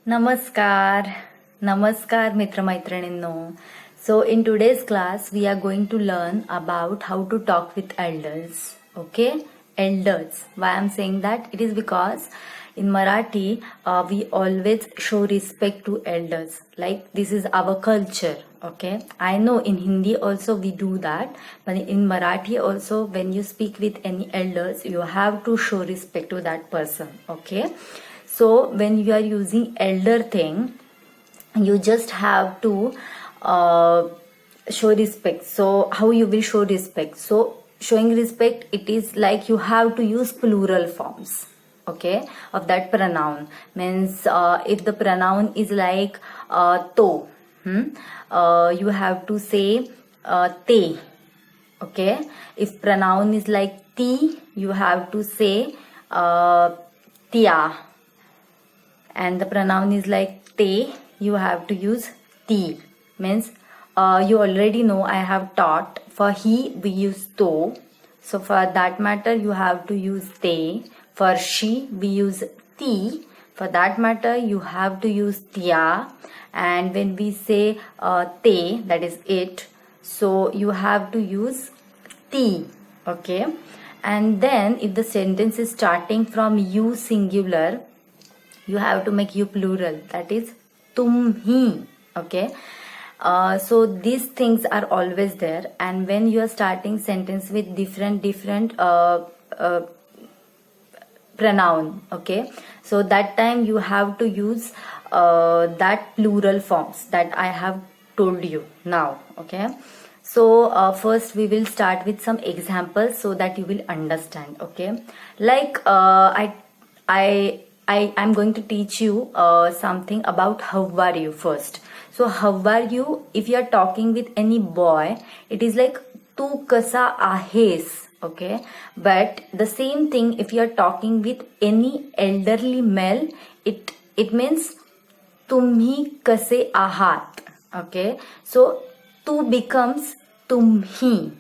Namaskar. Namaskar mitramaitranino. So in today's class we are going to learn about how to talk with elders. Okay? Elders. Why I'm saying that? It is because in Marathi we always show respect to elders. Like this is our culture. Okay? I know in Hindi also we do that. But in Marathi also when you speak with any elders you have to show respect to that person. Okay? So when you are using elder thing, you just have to show respect. So how you will show respect? So showing respect, it is like you have to use plural forms. Okay, of that pronoun means if the pronoun is like to, you have to say te. Okay, if pronoun is like ti, you have to say tia. And the pronoun is like te, you have to use ti. Means you already know I have taught. For he we use to. So for that matter you have to use te. For she we use ti. For that matter you have to use tia. And when we say te, that is it, so you have to use ti. Okay. And then if the sentence is starting from you singular, you have to make you plural, that is tumhi. Okay, so these things are always there, and when you are starting sentence with different pronoun, okay, so that time you have to use that plural forms that I have told you now. Okay, so first we will start with some examples so that you will understand. Okay, like I'm going to teach you something about how are you first. So how are you, if you are talking with any boy, it is like tu kasa ahes. Okay, but the same thing if you are talking with any elderly male, it means tumhi kase ahat. Okay, so tu becomes tumhi,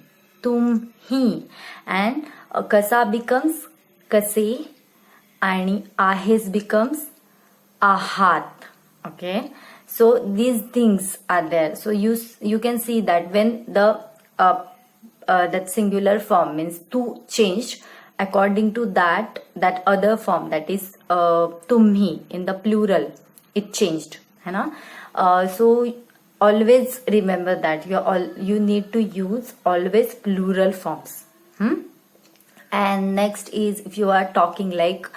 and kasa becomes kase, आणि आहेस becomes ahat. Okay, so these things are there. So you can see that when the that singular form means tu changed, according to that other form, that is tumhi in the plural, it changed, है ना. So always remember that you need to use always plural forms. And next is if you are talking like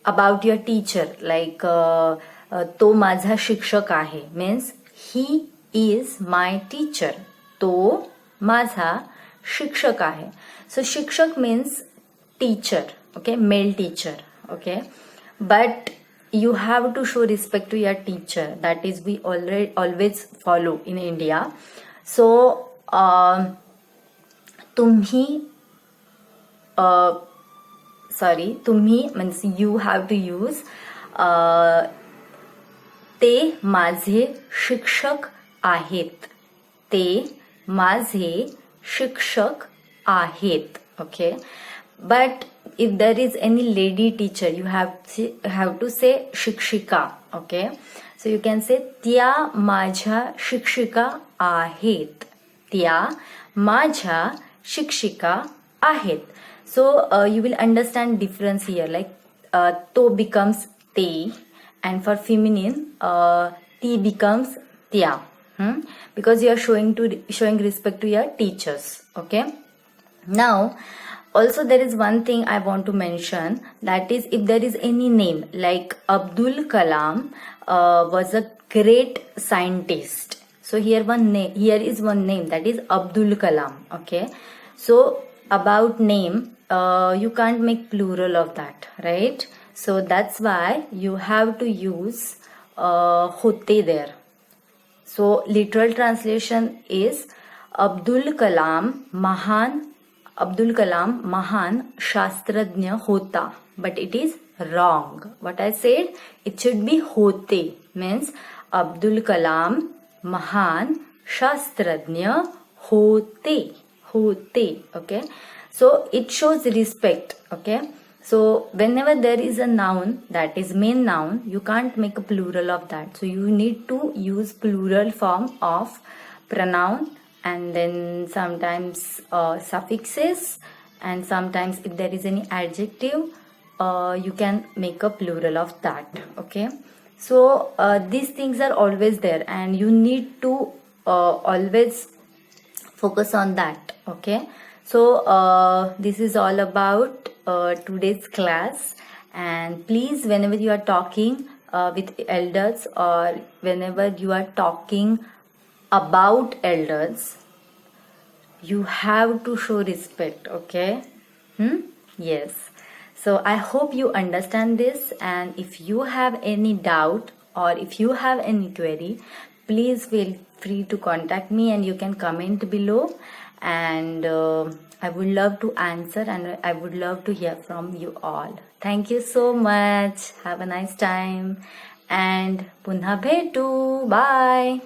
about your teacher, like तो माझा शिक्षक आहे, means he is my teacher. तो माझा शिक्षक आहे. So शिक्षक means teacher. Okay, male teacher. Okay, but you have to show respect to your teacher. That is we always follow in India. So तुम्ही means you have to use ते माझे शिक्षक आहेत. ते माझे शिक्षक आहेत. Okay, but if there is any lady teacher, you have to say शिक्षिका. Okay, so you can say त्या माझ्या शिक्षिका आहेत. त्या माझ्या शिक्षिका आहेत. So you will understand difference here, like to becomes te, and for feminine ti becomes tya, because you are showing respect to your teachers. Okay, now also there is one thing I want to mention, that is if there is any name like Abdul Kalam was a great scientist. So here is one name, that is Abdul Kalam. Okay, so about name you can't make plural of that, right? So that's why you have to use hote there. So literal translation is Abdul Kalam Mahan Shastrajna hota, but it is wrong. What I said, it should be hote, means Abdul Kalam Mahan Shastrajna hote. Okay, so it shows respect. Okay, So whenever there is a noun that is main noun, you can't make a plural of that. So you need to use plural form of pronoun, and then sometimes suffixes, and sometimes if there is any adjective, you can make a plural of that. Okay. So these things are always there, and you need to always focus on that. Okay. So this is all about today's class, and please, whenever you are talking with elders, or whenever you are talking about elders, you have to show respect. Okay. Yes. So I hope you understand this, and if you have any doubt or if you have any query, please feel free to contact me, and you can comment below, and I would love to answer, and I would love to hear from you all. Thank you so much. Have a nice time, and punha bhetu. Bye.